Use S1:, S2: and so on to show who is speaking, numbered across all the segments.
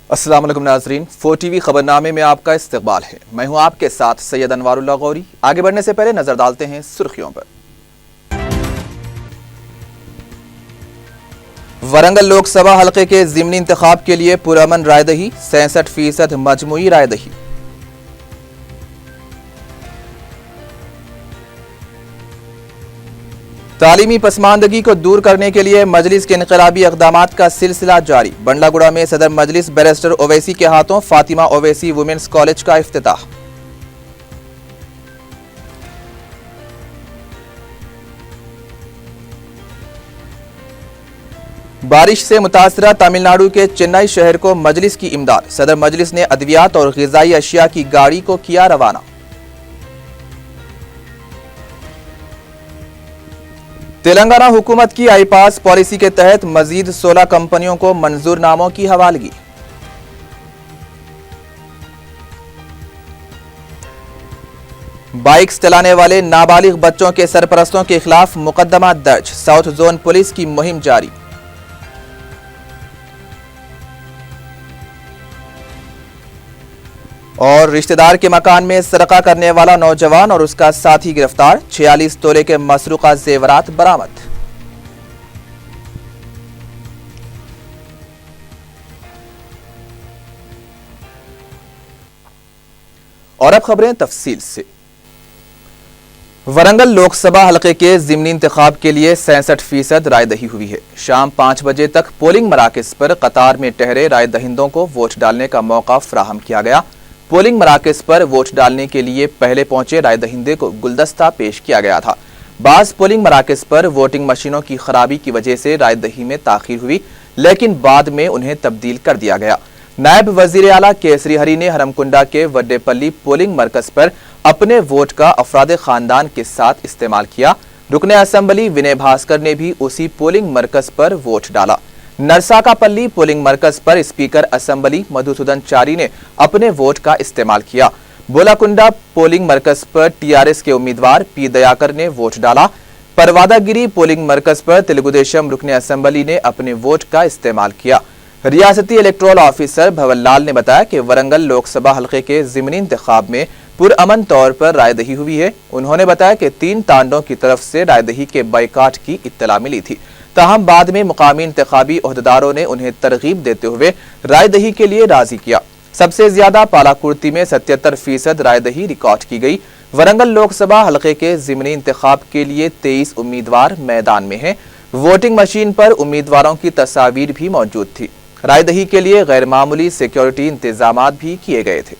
S1: السلام علیکم ناظرین، 4 ٹی وی خبرنامے میں آپ کا استقبال ہے۔ میں ہوں آپ کے ساتھ سید انوار اللہ غوری۔ آگے بڑھنے سے پہلے نظر ڈالتے ہیں سرخیوں پر۔ ورنگل لوک سبھا حلقے کے ضمنی انتخاب کے لیے پرامن رائے دہی، 66% مجموعی رائے دہی۔ تعلیمی پسماندگی کو دور کرنے کے لیے مجلس کے انقلابی اقدامات کا سلسلہ جاری۔ بنڈلہ گڑھا میں صدر مجلس بیرسٹر اویسی کے ہاتھوں فاطمہ اویسی ویمنس کالج کا افتتاح۔ بارش سے متاثرہ تمل ناڈو کے چنئی شہر کو مجلس کی امداد۔ صدر مجلس نے ادویات اور غذائی اشیاء کی گاڑی کو کیا روانہ۔ تلنگانہ حکومت کی آئی پاس پالیسی کے تحت مزید 16 کمپنیوں کو منظور ناموں کی حوالگی۔ بائیکس چلانے والے نابالغ بچوں کے سرپرستوں کے خلاف مقدمہ درج، ساؤتھ زون پولیس کی مہم جاری۔ اور رشتہ دار کے مکان میں سرقہ کرنے والا نوجوان اور اس کا ساتھی گرفتار، 46 تولے کے مسروقہ زیورات برآمد۔ اور اب خبریں تفصیل سے۔ ورنگل لوک سبھا حلقے کے ضمنی انتخاب کے لیے 66% رائے دہی ہوئی ہے۔ شام 5 بجے تک پولنگ مراکز پر قطار میں ٹھہرے رائے دہندوں کو ووٹ ڈالنے کا موقع فراہم کیا گیا۔ پولنگ مراکز پر ووٹ ڈالنے کے لیے پہلے پہنچے رائے دہندے کو گلدستہ پیش کیا گیا تھا۔ بعض پولنگ مراکز پر ووٹنگ مشینوں کی خرابی کی وجہ سے رائے دہی میں تاخیر ہوئی، لیکن بعد میں انہیں تبدیل کر دیا گیا۔ نائب وزیر اعلیٰ کیسری ہری نے ہرمکنڈا کے وڈے پلی پولنگ مرکز پر اپنے ووٹ کا افراد خاندان کے ساتھ استعمال کیا۔ رکن اسمبلی ونے بھاسکر نے بھی اسی پولنگ مرکز پر ووٹ ڈالا۔ نرساکا پلی پولنگ مرکز پر اسپیکر اسمبلی مدھوسودن چاری نے اپنے ووٹ کا استعمال کیا۔ بولاکنڈا پولنگ مرکز پر ٹی آر ایس کے امیدوار پی دیاکر نے ووٹ ڈالا۔ پروادہ گیری پولنگ مرکز پر تلگو دیشم رکن اسمبلی نے اپنے ووٹ کا استعمال کیا۔ ریاستی الیکٹورل آفیسر بھول لال نے بتایا کہ ورنگل لوک سبھا حلقے کے ضمنی انتخاب میں پرامن طور پر رائے دہی ہوئی ہے۔ انہوں نے بتایا کہ 3 تانڈوں کی طرف سے رائے دہی کے بائیکاٹ کی اطلاع ملی تھی، تاہم بعد میں مقامی انتخابی عہدیداروں نے انہیں ترغیب دیتے ہوئے رائے دہی کے لیے راضی کیا۔ سب سے زیادہ پالاکرتی میں 77% رائے دہی ریکارڈ کی گئی۔ ورنگل لوک سبھا حلقے کے ضمنی انتخاب کے لیے 23 امیدوار میدان میں ہیں۔ ووٹنگ مشین پر امیدواروں کی تصاویر بھی موجود تھی۔ رائے دہی کے لیے غیر معمولی سیکیورٹی انتظامات بھی کیے گئے تھے۔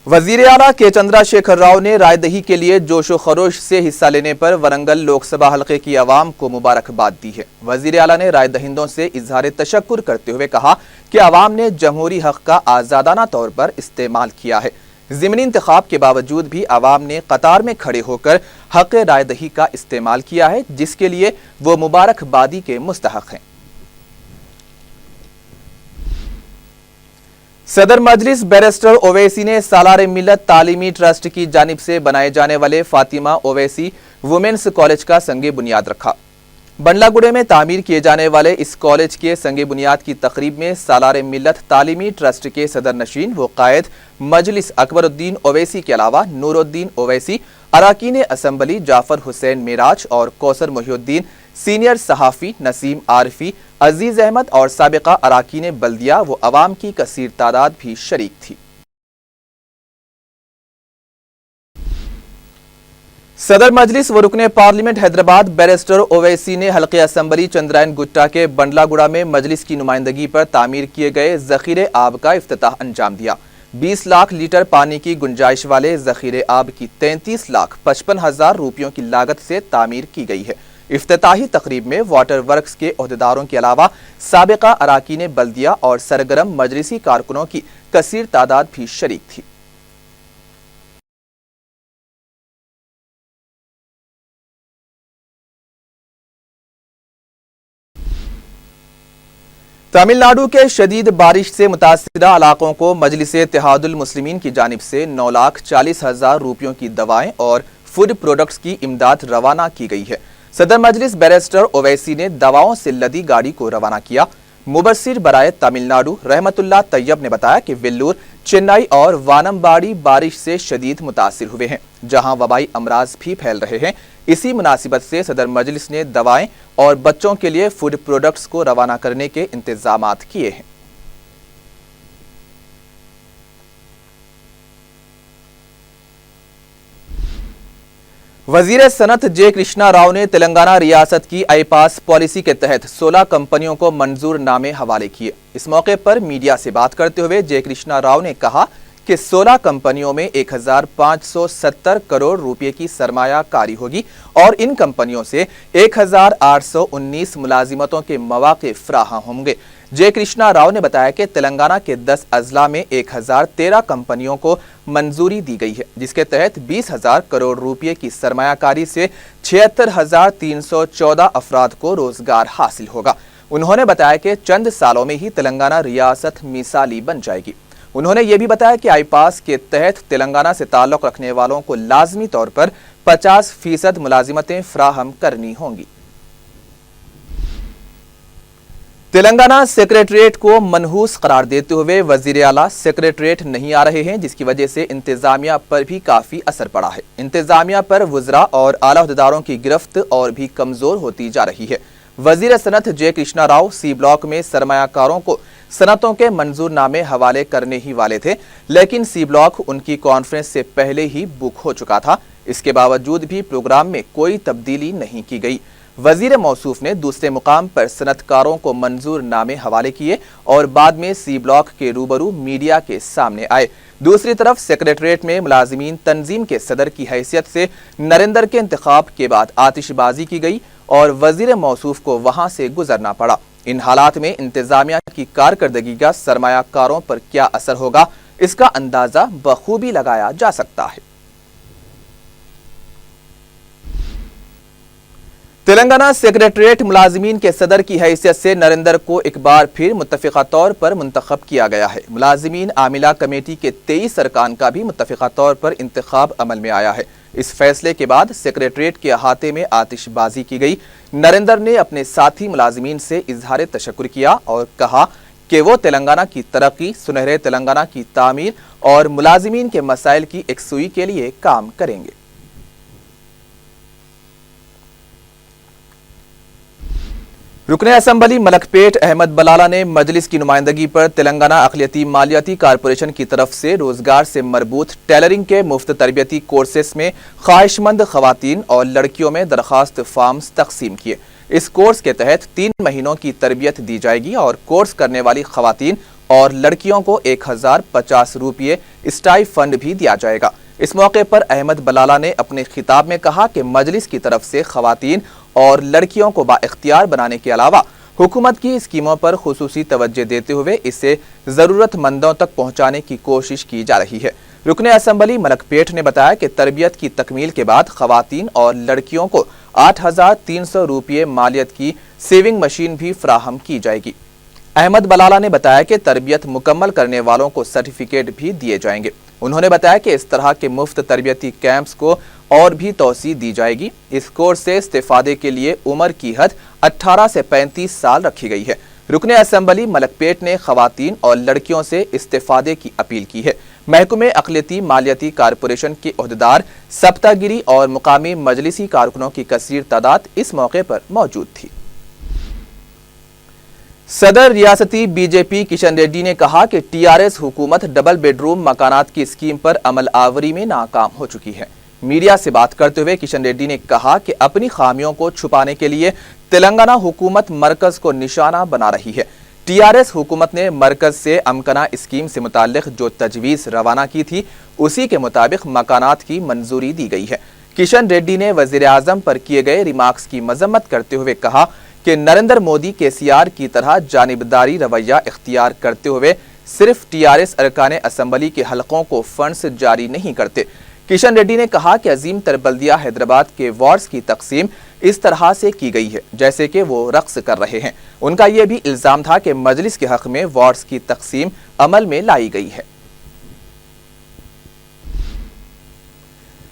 S1: وزیر اعلیٰ کے چندرا شیکھر راؤ نے رائے دہی کے لیے جوش و خروش سے حصہ لینے پر ورنگل لوک سبھا حلقے کی عوام کو مبارکباد دی ہے۔ وزیر اعلیٰ نے رائے دہندوں سے اظہار تشکر کرتے ہوئے کہا کہ عوام نے جمہوری حق کا آزادانہ طور پر استعمال کیا ہے۔ ضمنی انتخاب کے باوجود بھی عوام نے قطار میں کھڑے ہو کر حق رائے دہی کا استعمال کیا ہے، جس کے لیے وہ مبارکبادی کے مستحق ہیں۔ صدر مجلس بیرسٹر اویسی نے سالار ملت تعلیمی ٹرسٹ کی جانب سے بنائے جانے والے فاطمہ اویسی ویمنس کالج کا سنگ بنیاد رکھا۔ بنڈلہ گڑھے میں تعمیر کیے جانے والے اس کالج کے سنگ بنیاد کی تقریب میں سالار ملت تعلیمی ٹرسٹ کے صدر نشین و قائد مجلس اکبر الدین اویسی کے علاوہ نور الدین اویسی، اراکین اسمبلی جعفر حسین معراج اور کوثر محی الدین، سینئر صحافی نسیم عارفی، عزیز احمد اور سابقہ اراکین بلدیہ و عوام کی کثیر تعداد بھی شریک تھی۔ صدر مجلس و رکن پارلیمنٹ حیدرآباد بیرسٹر اویسی نے حلقہ اسمبلی چندرائن گٹا کے بنڈلہ گڑھا میں مجلس کی نمائندگی پر تعمیر کیے گئے ذخیرہ آب کا افتتاح انجام دیا۔ 20 لاکھ لیٹر پانی کی گنجائش والے ذخیرہ آب کی 33,55,000 روپیوں کی لاگت سے تعمیر کی گئی ہے۔ افتتاحی تقریب میں واٹر ورکس کے عہدیداروں کے علاوہ سابقہ اراکین بلدیہ اور سرگرم مجلسی کارکنوں کی کثیر تعداد بھی شریک تھی۔ تمل ناڈو کے شدید بارش سے متاثرہ علاقوں کو مجلس اتحاد المسلمین کی جانب سے 9,40,000 روپیوں کی دوائیں اور فوڈ پروڈکٹس کی امداد روانہ کی گئی ہے۔ सदर मजलिस बैरिस्टर ओवैसी ने दवाओं से लदी गाड़ी को रवाना किया। मुबस्सिर बराए तमिलनाडु रहमतुल्लाह तैयब ने बताया कि वेल्लूर, चेन्नई और वानम्बाड़ी बारिश से शदीद मुतासिर हुए हैं, जहां वबाई अमराज भी फैल रहे हैं। इसी मुनासिबत से सदर मजलिस ने दवाएं और बच्चों के लिए फूड प्रोडक्ट्स को रवाना करने के इंतजामात किए हैं। वजीर सनत जे कृष्णा राव ने तेलंगाना रियासत की आईपास पॉलिसी के तहत 16 कंपनियों को मंजूर नामे हवाले किए। इस मौके पर मीडिया से बात करते हुए जे कृष्णा राव ने कहा कि 16 कंपनियों में 1570 करोड़ रुपए की सरमायाकारी होगी और इन कंपनियों से 1819 मुलाजिमतों के मौके फराहम होंगे। जे कृष्णा राव ने बताया कि तेलंगाना के 10 अजला में 1013 कंपनियों को मंजूरी दी गई है, जिसके तहत 20,000 करोड़ रुपए की सरमायाकारी से 76,314 अफराद को रोजगार हासिल होगा। उन्होंने बताया कि चंद सालों में ही तेलंगाना रियासत मिसाली बन जाएगी। उन्होंने ये भी बताया कि आईपास के तहत तेलंगाना से ताल्लुक रखने वालों को लाजमी तौर पर 50% मुलाजिमतें फराहम करनी होंगी। तेलंगाना सेक्रेटरीट को मनहूस करार देते हुए वजीर आला सेक्रेटरीट नहीं आ रहे हैं, जिसकी वजह से इंतजामिया पर भी काफी असर पड़ा है। इंतजामिया पर वज़रा और आला अहदेदारों की गिरफ्त और भी कमजोर होती जा रही है। वजीर सनत जे कृष्णा राव सी ब्लॉक में सरमायाकारों को सनतों के मंजूर नामे हवाले करने ही वाले थे, लेकिन सी ब्लॉक उनकी कॉन्फ्रेंस से पहले ही बुक हो चुका था। इसके बावजूद भी प्रोग्राम में कोई तब्दीली नहीं की गई। वजीर मौसूफ ने दूसरे मुकाम पर सनतकारों को मंजूर नामे हवाले किए और बाद में सी ब्लॉक के रूबरू मीडिया के सामने आए। दूसरी तरफ सेक्रेटरीट में मुलाजिमीन तंजीम के सदर की हैसियत से नरेंद्र के इंतखाब के बाद आतिशबाजी की गई और वजीर मौसूफ को वहां से गुजरना पड़ा। इन हालात में इंतजामिया की कारकर्दगी का सरमायाकारों पर क्या असर होगा, इसका अंदाजा बखूबी लगाया जा सकता है। तेलंगाना सेक्रेटरीट मुलाजिमीन के सदर की हैसियत से नरेंद्र को एक बार फिर मुत्तफिका तौर पर मुंतखब किया गया है। मुलाजिमीन आमिला कमेटी के 23 अरकान का भी मुत्तफिका तौर पर इंतखाब अमल में आया है। इस फैसले के बाद सेक्रेटरीट के अहाते में आतिशबाजी की गई। नरेंद्र ने अपने साथी मुलाजिमीन से इजहार तशक्कुर किया और कहा कि वो तेलंगाना की तरक्की, सुनहरे तेलंगाना की तामीर और मुलाजिमीन के मसाइल की एकसुई के लिए काम करेंगे। रुकने असम्बली मलकपेट अहमद बलाला ने मजलिस की नुमाइंदगी पर तेलंगाना अक़लियती मालियाती कारपोरेशन की तरफ से रोजगार से मरबूत टेलरिंग के मुफ्त तरबियती कोर्सेस में ख्वाहिशमंद खवातीन और लड़कियों में दरखास्त फार्म्स तकसीम किए। इस कोर्स के तहत 3 महीनों की तरबियत दी जाएगी और कोर्स करने वाली खवातीन और लड़कियों को 1050 रुपये स्टाई फंड भी दिया जाएगा। इस मौके पर अहमद बलाला ने अपने खिताब में कहा कि मजलिस की तरफ से खवातीन और लड़कियों को बाइख्तियार बनाने के अलावा हुकूमत की स्कीमों पर खुसूसी तवज्जो देते हुए इसे जरूरतमंदों तक पहुंचाने की कोशिश की जा रही है। रुकने असम्बली मलकपेट ने बताया कि तरबियत की तकमील के बाद खवातीन और लड़कियों को 8300 रुपये मालियत की सेविंग मशीन भी फराहम की जाएगी। अहमद बलाला ने बताया कि तरबियत मुकम्मल करने वालों को सर्टिफिकेट भी दिए जाएंगे। उन्होंने बताया कि इस तरह के मुफ्त तरबियती कैंप्स को और भी तौसी दी जाएगी। इस कोर्स से इस्तेफादे के लिए उम्र की हद 18 से 35 साल रखी गई है। रुकने असम्बली मलकपेट ने खवातीन और लड़कियों से इस्तेफादे की अपील की है। महकमे अक़लियती मालियाती कारपोरेशन के ओहदेदार, सप्तागिरी और मुकामी मजलिसी कारकुनों की कसीर तादाद इस मौके पर मौजूद थी। सदर रियासती बीजेपी किशन रेड्डी ने कहा कि टीआरएस हुकूमत डबल बेडरूम मकानात की स्कीम पर अमल आवरी में नाकाम हो चुकी है। मीडिया से बात करते हुए किशन रेड्डी ने कहा कि अपनी खामियों को छुपाने के लिए तेलंगाना हुकूमत मरकज को निशाना बना रही है। टीआरएस हुकूमत ने मरकज से अमकना स्कीम से मुताल्लिक जो तजवीज रवाना की थी, उसी के मुताबिक मकानात की मंजूरी दी गई है। किशन रेड्डी ने वजीर आजम पर किए गए रिमार्क्स की मजम्मत करते हुए कहा कि नरेंद्र मोदी केसीआर की तरह जानिबदारी रवैया इख्तियार करते हुए सिर्फ टीआरएस अरकाने असम्बली के हलकों को फंड्स जारी नहीं करते। किशन रेड्डी ने कहा कि अजीम तर बल्दिया हैदराबाद के वार्ड्स की तकसीम इस तरह से की गई है जैसे कि वो रक्स कर रहे हैं। उनका यह भी इल्जाम था कि मजलिस के हक में वार्ड्स की तकसीम अमल में लाई गई है।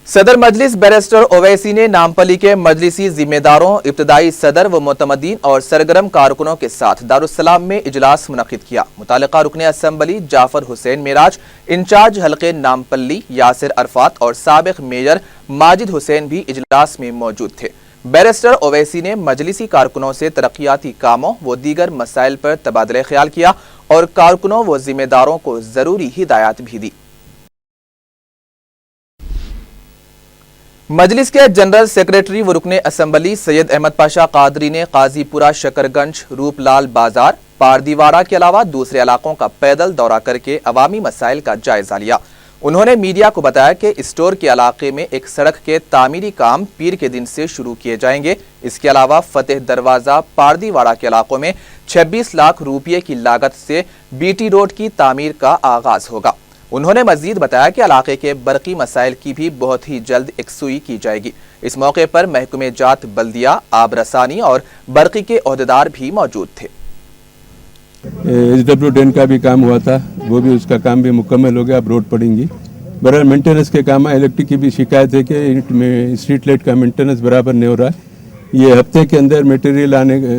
S1: सदर मजलिस बैरिस्टर ओवैसी ने नामपली के मजलिसी जिम्मेदारों, इब्तदाई सदर व मुतमदीन और सरगर्म कारकुनों के साथ दारुस्सलाम में इजलास मुनक्किद किया। मुतालिका रुकने असम्बली जाफर हुसैन मेराज, इंचार्ज हल्के नामपल्ली यासिर अरफात और साबिक मेयर माजिद हुसैन भी इजलास में मौजूद थे। बैरिस्टर ओवैसी ने मजलिसी कारकुनों से तरक्याती कामों व दीगर मसाइल पर तबादला ख्याल किया और कारकुनों व जिम्मेदारों को जरूरी हिदायत भी दी। मजलिस के जनरल सेक्रेटरी व रुकने असम्बली सैयद अहमद पाशा कादरी ने काजीपुरा, शकरगंज, रूपलाल बाजार, पारदीवाड़ा के अलावा दूसरे इलाकों का पैदल दौरा करके अवामी मसाइल का जायजा लिया। उन्होंने मीडिया को बताया कि स्टोर के इलाके में एक सड़क के तामीरी काम पीर के दिन से शुरू किए जाएंगे। इसके अलावा फतेह दरवाजा, पारदीवाड़ा के इलाकों में 26 लाख रुपये की लागत से बीटी रोड की तामीर का आगाज होगा। उन्होंने मजीद बताया कि इलाके के बरकी मसाइल की भी बहुत ही जल्द यकसुई की जाएगी। इस मौके पर महकमे जात, बल्दिया, आब रसानी और बरकी के ओहदेदार भी मौजूद थे।
S2: SW10 का भी काम हुआ था, वो भी उसका काम भी मुकम्मल हो गया, अब रोड पड़ेंगी। बहरहाल मेंटेनेंस के काम, इलेक्ट्रिक की भी शिकायत है कि स्ट्रीट लाइट का मेंटेनेंस बराबर नहीं हो रहा है। ये हफ्ते के अंदर मटेरियल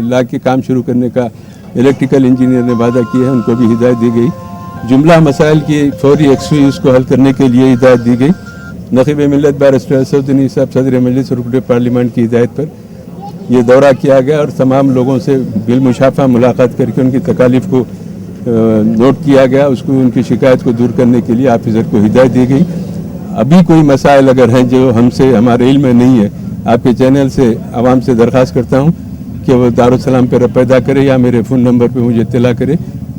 S2: ला के काम शुरू करने का इलेक्ट्रिकल इंजीनियर ने वादा किया है, उनको भी हिदायत दी गई। जुमला मसाइल की फौरी यकसुई उसको हल करने के लिए हिदायत दी गई। नक़ीब मिल्लत बैरिस्टर असदुद्दीन साहब सदर मजलिस रुकने पार्लियामेंट की हिदायत पर यह दौरा किया गया और तमाम लोगों से बिलमुशाफा मुलाकात करके उनकी तकालीफ को नोट किया गया। उसको उनकी शिकायत को दूर करने के लिए ऑफिसर को हिदायत दी गई। अभी कोई मसाइल अगर हैं जो हमसे हमारे इल्म में नहीं है, आपके चैनल से आवाम से दरख्वास्त करता हूँ कि वो दारुस्सलाम पर पैदा करे या मेरे फ़ोन नंबर पर मुझे इत्तला करे।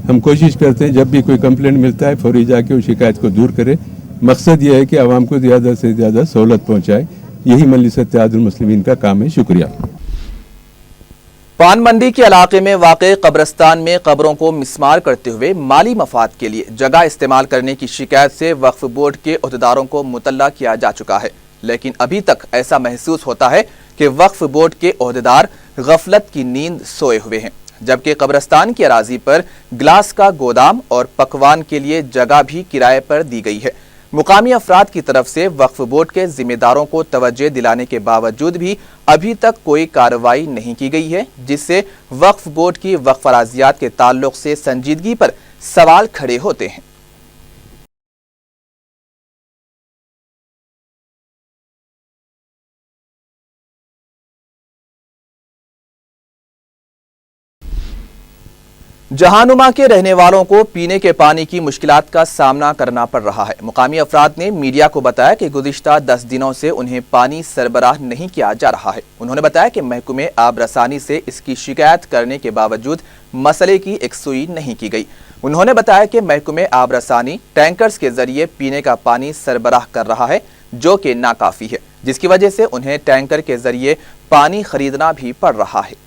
S2: हम कोशिश करते हैं जब भी कोई कंप्लेंट मिलता है फौरी जाके उस शिकायत को दूर करे। मकसद ये है कि आवाम को ज़्यादा से ज़्यादा सहूलत पहुँचाए। यही मजलिस इत्तेहादुल मुस्लिमीन का काम है। शुक्रिया।
S1: पान मंडी के इलाके में वाक़े कब्रिस्तान में कब्रों को मिस्मार करते हुए माली मफाद के लिए जगह इस्तेमाल करने की शिकायत से वक्फ बोर्ड के ओहदेदारों को मुतल्ला किया जा चुका है, लेकिन अभी तक ऐसा महसूस होता है कि वक्फ बोर्ड के ओहदेदार गफलत की नींद सोए हुए हैं, जबकि कब्रिस्तान की अराजी पर ग्लास का गोदाम और पकवान के लिए जगह भी किराए पर दी गई है। मुकामी अफराद की तरफ से वक्फ बोर्ड के जिम्मेदारों को तवज्जो दिलाने के बावजूद भी अभी तक कोई कार्रवाई नहीं की गई है, जिससे वक्फ बोर्ड की वक्फ अराजियात के ताल्लुक से संजीदगी पर सवाल खड़े होते हैं। जहानुमा के रहने वालों को पीने के पानी की मुश्किलात का सामना करना पड़ रहा है। मुकामी अफराद ने मीडिया को बताया कि गुज़िश्ता 10 दिनों से उन्हें पानी सरबराह नहीं किया जा रहा है। उन्होंने बताया कि महकमे आब रसानी से इसकी शिकायत करने के बावजूद मसले की यकसुई नहीं की गई। उन्होंने बताया कि महकमे आब रसानी टैंकर्स के जरिए पीने का पानी सरबराह कर रहा है, जो कि नाकाफी है, जिसकी वजह से उन्हें टैंकर के जरिए पानी खरीदना भी पड़ रहा है।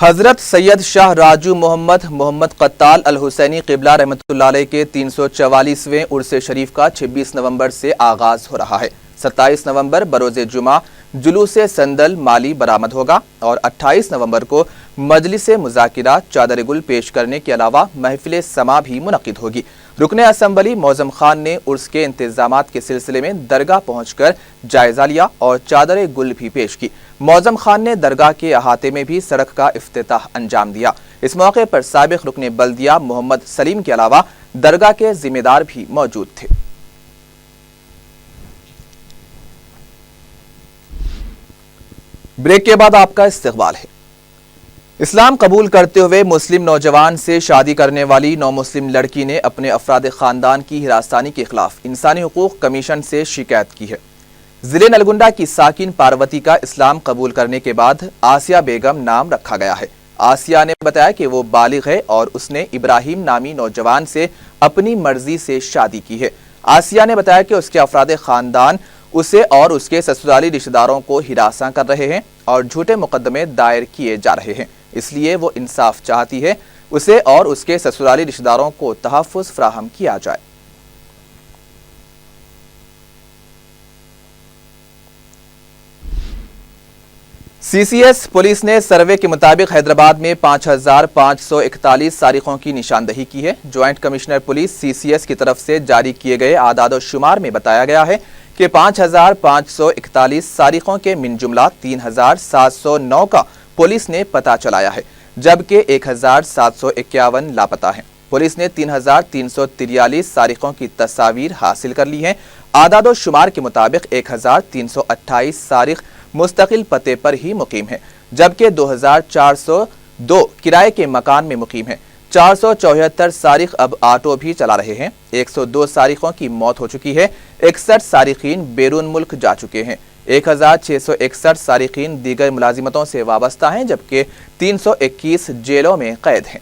S1: हजरत सैयद शाह राजू मोहम्मद कत्ताल अल हुसैनी क़िबला रहमतुल्लाह अलैह के 344वें उर्स शरीफ का 26 नवंबर से आगाज हो रहा है। 27 नवंबर बरोज़े जुमा जुलूसे संदल माली बरामद होगा और 28 नवंबर को मजलिस मुज़ाकिरा चादर गुल पेश करने के अलावा महफिल समा भी मुनक़िद होगी। रुकने असम्बली मौज़म खान ने उर्स के इंतजामात के सिलसिले में दरगाह पहुंचकर जायजा लिया और चादर गुल भी पेश की। मौज़म खान ने दरगाह के अहाते में भी सड़क का इफ्तिताह अंजाम दिया। इस मौके पर साबिक़ रुकने बल्दिया मोहम्मद सलीम के अलावा दरगाह के जिम्मेदार भी मौजूद थे। ब्रेक के बाद आपका इस्तकबाल है। इस्लाम कबूल करते हुए मुस्लिम नौजवान से शादी करने वाली नौ मुस्लिम लड़की ने अपने अफराद खानदान की हिरासानी के खिलाफ इंसानी हुकूक कमीशन से शिकायत की है। जिले नलगुंडा की साकिन पार्वती का इस्लाम कबूल करने के बाद आसिया बेगम नाम रखा गया है। आसिया ने बताया कि वो बालिग है और उसने इब्राहिम नामी नौजवान से अपनी मर्जी से शादी की है। आसिया ने बताया कि उसके अफराद खानदान उसे और उसके ससुराली रिश्तेदारों को हिरासा कर रहे हैं और झूठे मुकदमे दायर किए जा रहे हैं, इसलिए वो इंसाफ चाहती है, उसे और उसके ससुराली रिश्तेदारों को तहफ़्फ़ुज़ फराहम किया जाए। सीसीएस पुलिस ने सर्वे के मुताबिक हैदराबाद में 5,541 सारिकों की निशानदही की है। ज्वाइंट कमिश्नर पुलिस सीसीएस की तरफ से जारी किए गए आदाद-ओ-शुमार में बताया गया है कि 5,541 सारिकों के मिन जुमला 3,709 का पुलिस ने पता चलाया है, जबकि 1,751 लापता हैं। पुलिस ने 3,343 सारिकों की तस्वीर हासिल कर ली हैं। आदाद-ओ-शुमार के मुताबिक 1,328 सारिक मुस्तकिल पते पर ही मुकीम है, जबकि 2,402 किराए के मकान में मुकीम है। 474 सारिक अब ऑटो भी चला रहे हैं। 102 सारिकों की मौत हो चुकी है। 61 सारिकीन बैरून मुल्क जा चुके हैं। 1,661 सारिकीन दीगर मुलाजिमतों से वाबस्ता हैं, जबकि 321 जेलों में कैद हैं।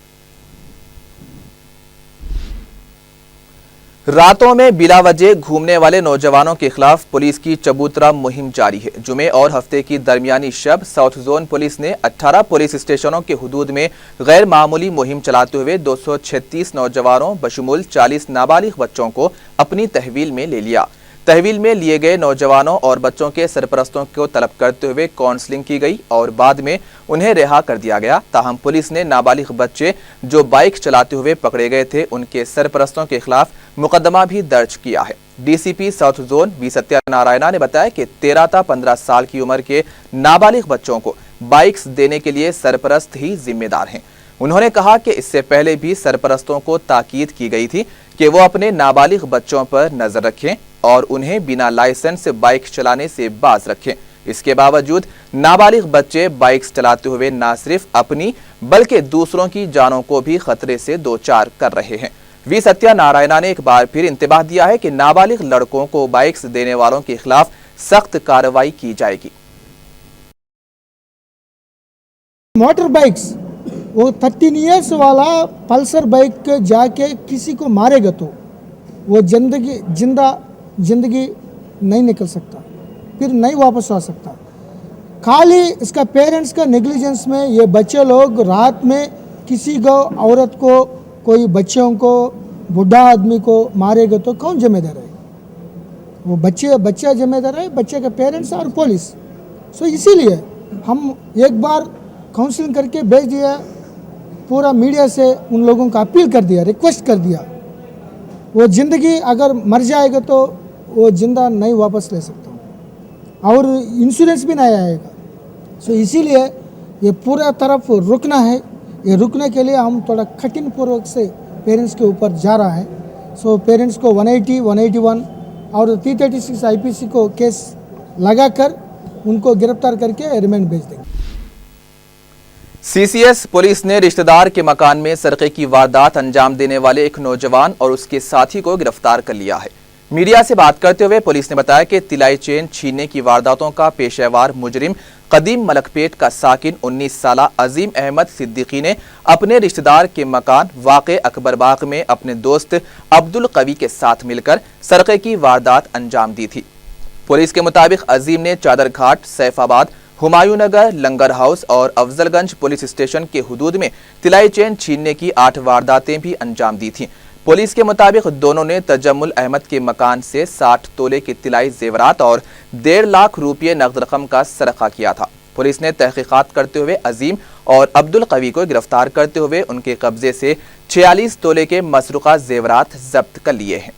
S1: रातों में बिला वजह घूमने वाले नौजवानों के खिलाफ पुलिस की चबूतरा मुहिम जारी है। जुमे और हफ्ते की दरमियानी शब साउथ जोन पुलिस ने 18 पुलिस स्टेशनों के हुदूद में गैर मामूली मुहिम चलाते हुए 236 नौजवानों बशमूल 40 नाबालिग बच्चों को अपनी तहवील में ले लिया। तहवील में लिए गए नौजवानों और बच्चों के सरपरस्तों को तलब करते हुए काउंसलिंग की गई और बाद में उन्हें रिहा कर दिया गया। ताहम पुलिस ने नाबालिग बच्चे जो बाइक चलाते हुए पकड़े गए थे, उनके सरपरस्तों के खिलाफ मुकदमा भी दर्ज किया है। DCP south zone B Satyanarayana ने बताया कि 13 था 15 साल की उम्र के नाबालिग बच्चों को बाइक्स देने के लिए सरपरस्त ही जिम्मेदार हैं। उन्होंने कहा कि इससे पहले भी सरपरस्तों को ताकीद की गई थी कि वो अपने नाबालिग बच्चों पर नजर रखें और उन्हें बिना लाइसेंस बाइक चलाने से बाज रखें। इसके बावजूद नाबालिग बच्चे बाइक्स चलाते हुए न सिर्फ अपनी बल्कि दूसरों की जानों को भी खतरे से दो चार कर रहे हैं। वी सत्यनारायणा ने एक बार फिर इंतबाह दिया है कि नाबालिग लड़कों को बाइक्स देने वालों के खिलाफ सख्त कार्रवाई की जाएगी।
S3: मोटर बाइक्स वो 13 इयर्स वाला पल्सर बाइक जाके किसी को मारेगा तो वो जिंदगी नहीं निकल सकता, फिर नहीं वापस आ सकता। खाली इसका पेरेंट्स का नेग्लिजेंस में ये बच्चे लोग रात में किसी को औरत को कोई बच्चों को बूढ़ा आदमी को मारेगा तो कौन जिम्मेदार है? वो बच्चा जिम्मेदार है, बच्चे के पेरेंट्स और पुलिस। सो इसीलिए हम एक बार काउंसलिंग करके भेज दिया, पूरा मीडिया से उन लोगों का अपील कर दिया, रिक्वेस्ट कर दिया। वो ज़िंदगी अगर मर जाएगा तो वो जिंदा नहीं वापस ले सकता और इंश्योरेंस भी नहीं आएगा। सो इसीलिए ये पूरा तरफ रुकना है। ये रुकने के लिए हम थोड़ा कठिन पूर्वक से पेरेंट्स के ऊपर जा रहा है। सो पेरेंट्स को 180, 181 और 336 आईपीसी को केस लगाकर उनको गिरफ्तार करके रिमांड भेज देंगे।
S1: सीसीएस पुलिस ने रिश्तेदार के मकान में सरके की वारदात अंजाम देने वाले एक नौजवान और उसके साथी को गिरफ्तार कर लिया है। मीडिया से बात करते हुए पुलिस ने बताया कि तिलाई चेन छीनने की वारदातों का पेशेवर मुजरिम कदीम मलकपेट का साकिन 19 साला अजीम अहमद सिद्दीकी ने अपने रिश्तेदार के मकान वाक़े अकबर बाग में अपने दोस्त अब्दुल कवी के साथ मिलकर सरके की वारदात अंजाम दी थी। पुलिस के मुताबिक अजीम ने चादर घाट, सैफाबाद, हुमायूं नगर, लंगर हाउस और अफजलगंज पुलिस स्टेशन के हुदूद में तिलाई चेन छीनने की 8 वारदातें भी अंजाम दी थीं। पुलिस के मुताबिक दोनों ने तजम्मुल अहमद के मकान से 60 तोले के तिलाई जेवरात और 1.5 लाख रुपये नकद रकम का सरका किया था। पुलिस ने तहकीकात करते हुए अजीम और अब्दुल कवी को गिरफ्तार करते हुए उनके कब्जे से 46 तोले के मसरूका जेवरात जब्त कर लिए हैं।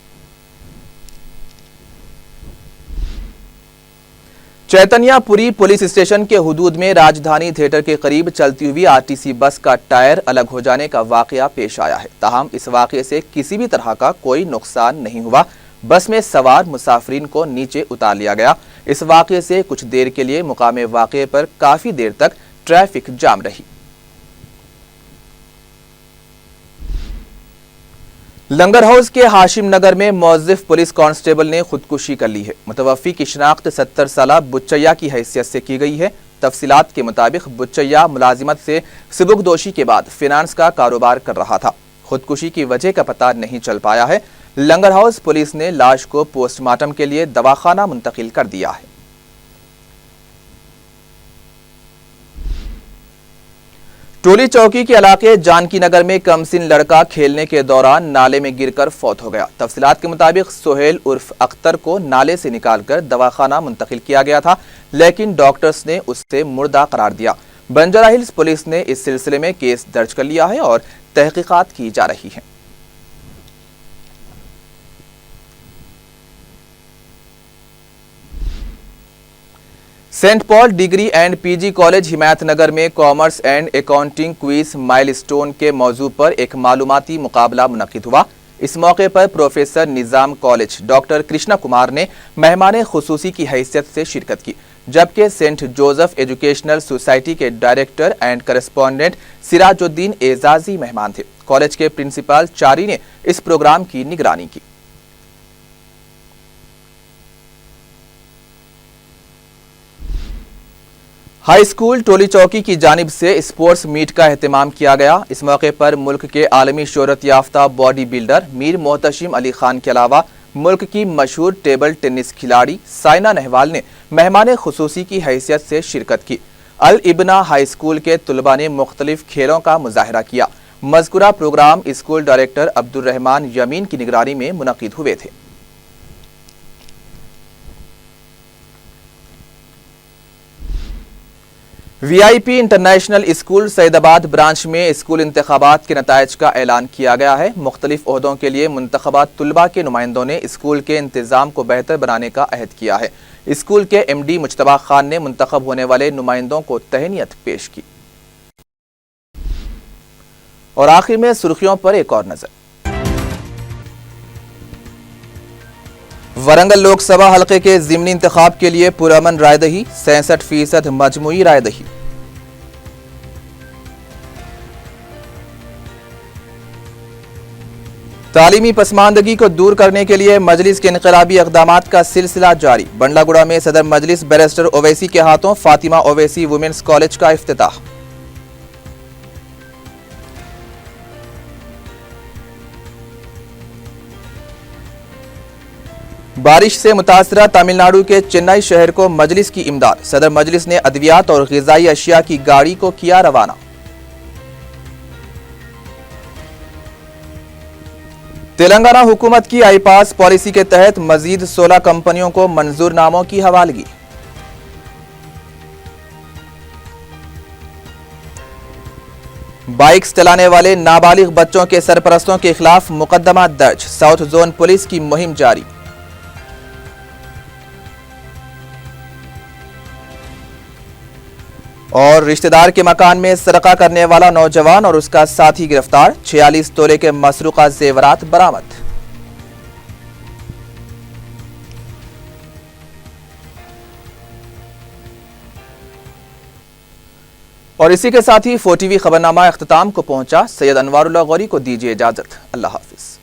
S1: चैतन्यापुरी पुलिस स्टेशन के हुदूद में राजधानी थिएटर के करीब चलती हुई आरटीसी बस का टायर अलग हो जाने का वाकया पेश आया है। ताहम इस वाकये से किसी भी तरह का कोई नुकसान नहीं हुआ। बस में सवार मुसाफिरीन को नीचे उतार लिया गया। इस वाकये से कुछ देर के लिए मुकामे वाकये पर काफी देर तक ट्रैफिक जाम रही। लंगर हाउस के हाशिम नगर में मौजिफ पुलिस कांस्टेबल ने खुदकुशी कर ली है। मुतवफ़ी की शिनाख्त 70 साला बुच्चैया की हैसियत से की गई है। तफसीलात के मुताबिक बुच्चैया मुलाजिमत से सिबुकदोशी के बाद फिनांस का कारोबार कर रहा था। खुदकुशी की वजह का पता नहीं चल पाया है। लंगर हाउस पुलिस ने लाश को पोस्टमार्टम के लिए दवाखाना मुंतकिल कर दिया है। टोली चौकी के इलाके जानकी नगर में कमसिन लड़का खेलने के दौरान नाले में गिरकर फौत हो गया। तफसीलात के मुताबिक सोहेल उर्फ अख्तर को नाले से निकालकर दवाखाना मुंतकिल किया गया था, लेकिन डॉक्टर्स ने उसे मुर्दा करार दिया। बंजारा हिल्स पुलिस ने इस सिलसिले में केस दर्ज कर लिया है और तहकीकात की जा रही है। Saint Paul degree and PG college Himayatnagar में commerce and accounting quiz milestone के मौजू पर एक मालूमाती मुकाबला मुनक्किद हुआ। इस मौके पर प्रोफेसर निजाम कॉलेज डॉक्टर कृष्णा कुमार ने मेहमान खुसूसी की हैसियत से शिरकत की, जबकि सेंट जोसेफ एजुकेशनल सोसाइटी के डायरेक्टर एंड करस्पॉन्डेंट सिराजुद्दीन एजाजी मेहमान थे। कॉलेज के प्रिंसिपल चारी ने इस प्रोग्राम की निगरानी की। हाई स्कूल टोली चौकी की जानिब से स्पोर्ट्स मीट का एहतमाम किया गया। इस मौके पर मुल्क के आलमी शोहरत याफ्ता बॉडी बिल्डर मीर मोहतशिम अली खान के अलावा मुल्क की मशहूर टेबल टेनिस खिलाड़ी साइना नेहवाल ने मेहमान खुसूसी की हैसियत से शिरकत की। अल इब्ना हाई स्कूल के तुलबा ने मुख्तलिफ खेलों का मुजाहरा किया। मज़कूरा programme school director Abdul Rehman Yameen की निगरानी में मुनक्किद हुए थे। VIP international school Saidabad branch में स्कूल इंतखाबात के नताइज का ऐलान किया गया है। मुख्तलिफ ओहदों के लिए मुंतखबा तुलबा के नुमाइंदों ने स्कूल के इंतजाम को बेहतर बनाने का अहद किया है। स्कूल के एमडी मुज्तबा खान ने मुंतखब होने वाले नुमाइंदों को तहनीत पेश की। और आखिर में सुर्खियों पर एक और नजर। वरंगल लोकसभा हलके के ज़िमनी इंतखाब के लिए पुरअमन रायदही, 66% मजमूई रायदही। तालीमी पसमानदगी को दूर करने के लिए मजलिस के इनकलाबी इक़दामात का सिलसिला जारी। बंडलागुड़ा में सदर मजलिस बैरिस्टर ओवैसी के हाथों फातिमा ओवैसी वुमेन्स कॉलेज का इफ्तिताह। बारिश से मुतासरा तमिलनाडु के चेन्नई शहर को मजलिस की इमदाद। सदर मजलिस ने अद्वियात और ग़िज़ाई अशिया की गाड़ी को किया रवाना। तेलंगाना हुकूमत की आई पास पॉलिसी के तहत मजीद 16 कंपनियों को मंजूरनामों की हवालगी। बाइक्स चलाने वाले नाबालिग बच्चों के सरपरस्तों के खिलाफ मुकदमा दर्ज। साउथ जोन पुलिस की मुहिम जारी। और रिश्तेदार के मकान में सरका करने वाला नौजवान और उसका साथी गिरफ्तार। 46 तोले के मसरूका जेवरात बरामद। और इसी के साथ ही 4TV खबरनामा इख्तिताम को पहुंचा। सैयद अनवारुल्लाह गौरी को दीजिए इजाजत। अल्लाह हाफिज।